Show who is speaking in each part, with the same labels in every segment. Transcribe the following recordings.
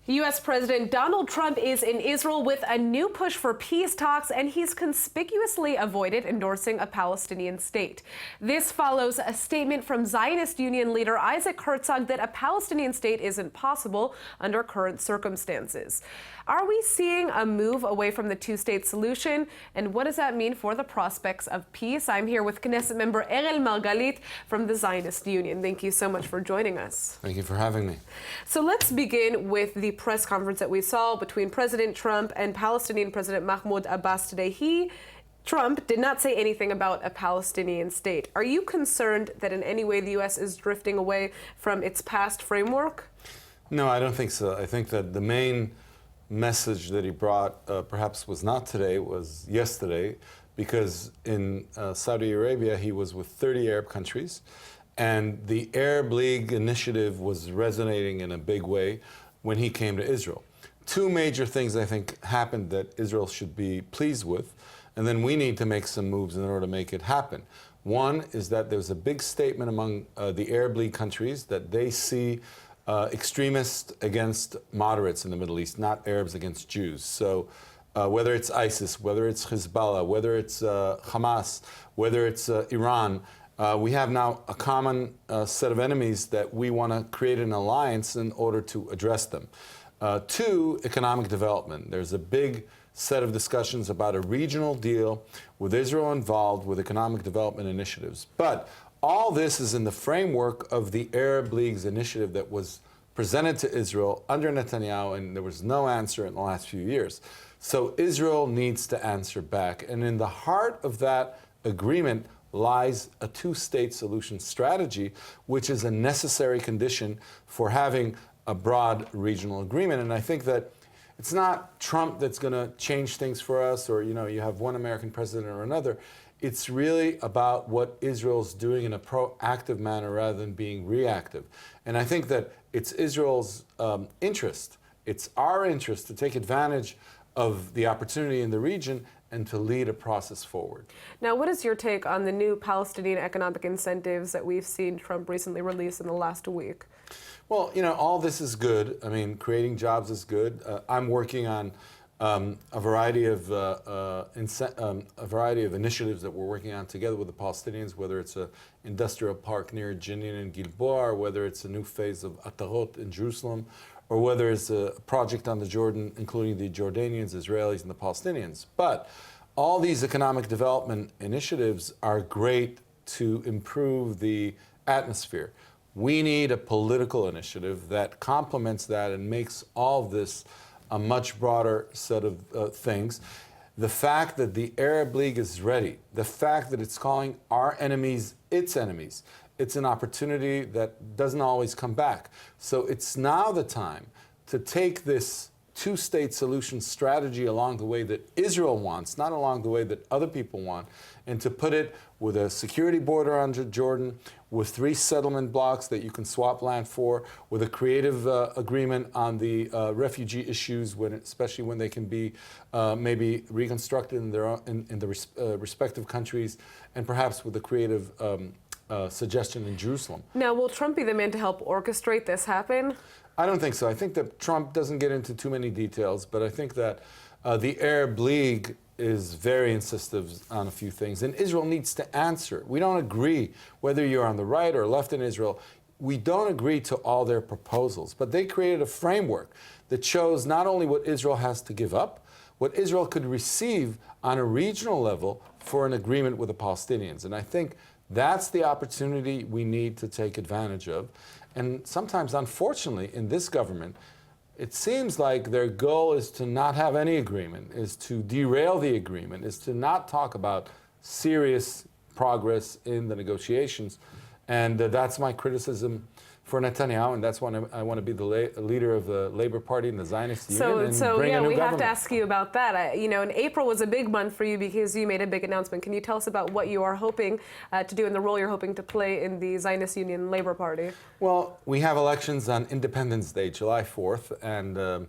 Speaker 1: U.S. President Donald Trump is in Israel with a new push for peace talks, and he's conspicuously avoided endorsing a Palestinian state. This follows a statement from Zionist Union leader Isaac Herzog that a Palestinian state isn't possible under current circumstances. Are we seeing a move away from the two-state solution, and what does that mean for the prospects of peace? I'm here with Knesset Member Erel Margalit from the Zionist Union. Thank you so much for joining us.
Speaker 2: Thank you for having me.
Speaker 1: So let's begin with the press conference that we saw between President Trump and Palestinian President Mahmoud Abbas today. Trump did not say anything about a Palestinian state. Are you concerned that in any way the U.S. is drifting away from its past framework?
Speaker 2: No, I don't think so. I think that the main message that he brought perhaps was not today, was yesterday, because in Saudi Arabia he was with 30 Arab countries, and the Arab League initiative was resonating in a big way when he came to Israel. Two major things I think happened that Israel should be pleased with, and then we need to make some moves in order to make it happen. One is that there was a big statement among the Arab League countries that they see extremists against moderates in the Middle East, not Arabs against Jews. So whether it's ISIS, whether it's Hezbollah, whether it's Hamas, whether it's Iran, we have now a common set of enemies that we want to create an alliance in order to address them. Two, economic development. There's a big set of discussions about a regional deal with Israel involved with economic development initiatives. But all this is in the framework of the Arab League's initiative that was presented to Israel under Netanyahu, and there was no answer in the last few years. So Israel needs to answer back. And in the heart of that agreement lies a two-state solution strategy, which is a necessary condition for having a broad regional agreement. And I think that it's not Trump that's going to change things for us, or, you have one American president or another. It's really about what Israel's doing in a proactive manner rather than being reactive. And I think that it's Israel's interest, it's our interest to take advantage of the opportunity in the region and to lead a process forward.
Speaker 1: Now, what is your take on the new Palestinian economic incentives that we've seen Trump recently release in the last week?
Speaker 2: Well, all this is good. I mean, creating jobs is good. I'm working on a variety of initiatives that we're working on together with the Palestinians, whether it's an industrial park near Jenin and Gilboa, or whether it's a new phase of Atarot in Jerusalem, or whether it's a project on the Jordan, including the Jordanians, Israelis, and the Palestinians. But all these economic development initiatives are great to improve the atmosphere. We need a political initiative that complements that and makes all of this a much broader set of things. The fact that the Arab League is ready, the fact that it's calling our enemies its enemies, it's an opportunity that doesn't always come back. So it's now the time to take this two-state solution strategy along the way that Israel wants, not along the way that other people want, and to put it with a security border under Jordan, with 3 settlement blocks that you can swap land for, with a creative agreement on the refugee issues, especially when they can be maybe reconstructed in the respective countries, and perhaps with a creative suggestion in Jerusalem.
Speaker 1: Now, will Trump be the man to help orchestrate this happen?
Speaker 2: I don't think so. I think that Trump doesn't get into too many details, but I think that the Arab League is very insistent on a few things, and Israel needs to answer. We don't agree, whether you're on the right or left in Israel, we don't agree to all their proposals, but they created a framework that shows not only what Israel has to give up, what Israel could receive on a regional level for an agreement with the Palestinians. And I think that's the opportunity we need to take advantage of. And sometimes, unfortunately, in this government, it seems like their goal is to not have any agreement, is to derail the agreement, is to not talk about serious progress in the negotiations. And that's my criticism for Netanyahu, and that's why I want to be the leader of the Labor Party and the Zionist Union and bring a new
Speaker 1: we
Speaker 2: government.
Speaker 1: have to ask you about that. And April was a big month for you because you made a big announcement. Can you tell us about what you are hoping to do and the role you're hoping to play in the Zionist Union Labor Party?
Speaker 2: Well, we have elections on Independence Day, July 4th, and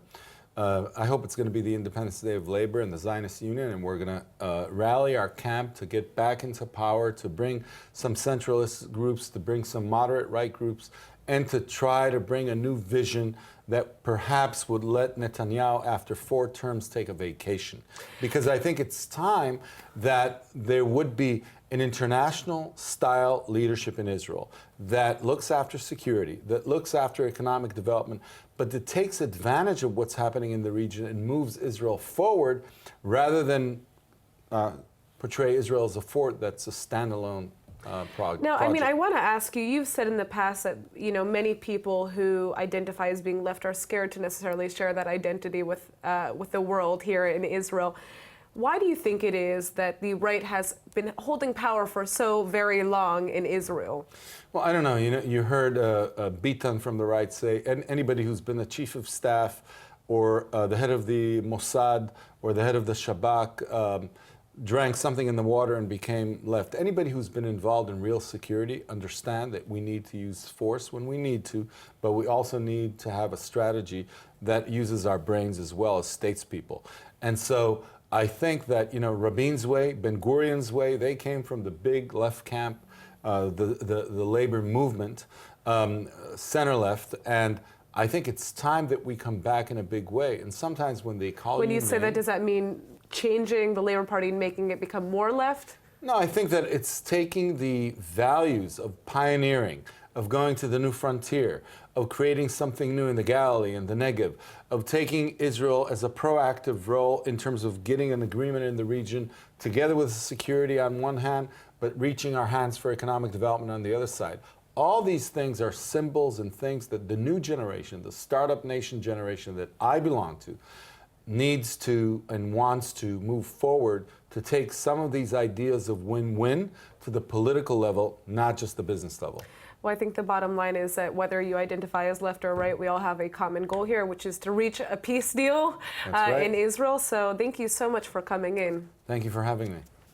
Speaker 2: I hope it's going to be the Independence Day of Labor and the Zionist Union, and we're going to rally our camp to get back into power, to bring some centralist groups, to bring some moderate right groups, and to try to bring a new vision that perhaps would let Netanyahu, after 4 terms, take a vacation. Because I think it's time that there would be an international style leadership in Israel that looks after security, that looks after economic development, but that takes advantage of what's happening in the region and moves Israel forward rather than portray Israel as a fort that's a standalone project.
Speaker 1: Now, I mean, I want to ask you, you've said in the past that, you know, many people who identify as being left are scared to necessarily share that identity with the world here in Israel. Why do you think it is that the right has been holding power for so very long in Israel?
Speaker 2: Well, I don't know. You know, you heard Bitan from the right say, and anybody who's been the chief of staff or the head of the Mossad or the head of the Shabak drank something in the water and became left. Anybody who's been involved in real security understand that we need to use force when we need to, but we also need to have a strategy that uses our brains as well as statespeople. And so I think that, you know, Rabin's way, Ben-Gurion's way, they came from the big left camp, the labor movement, center-left, and I think it's time that we come back in a big way. And sometimes when they call
Speaker 1: When you say that, does that mean changing the Labour Party and making it become more left?
Speaker 2: No, I think that it's taking the values of pioneering, of going to the new frontier, of creating something new in the Galilee and the Negev, of taking Israel as a proactive role in terms of getting an agreement in the region, together with security on one hand, but reaching our hands for economic development on the other side. All these things are symbols and things that the new generation, the startup nation generation that I belong to, needs to and wants to move forward to take some of these ideas of win-win to the political level, not just the business level.
Speaker 1: Well, I think the bottom line is that whether you identify as left or right, we all have a common goal here, which is to reach a peace deal in Israel. So thank you so much for coming in.
Speaker 2: Thank you for having me.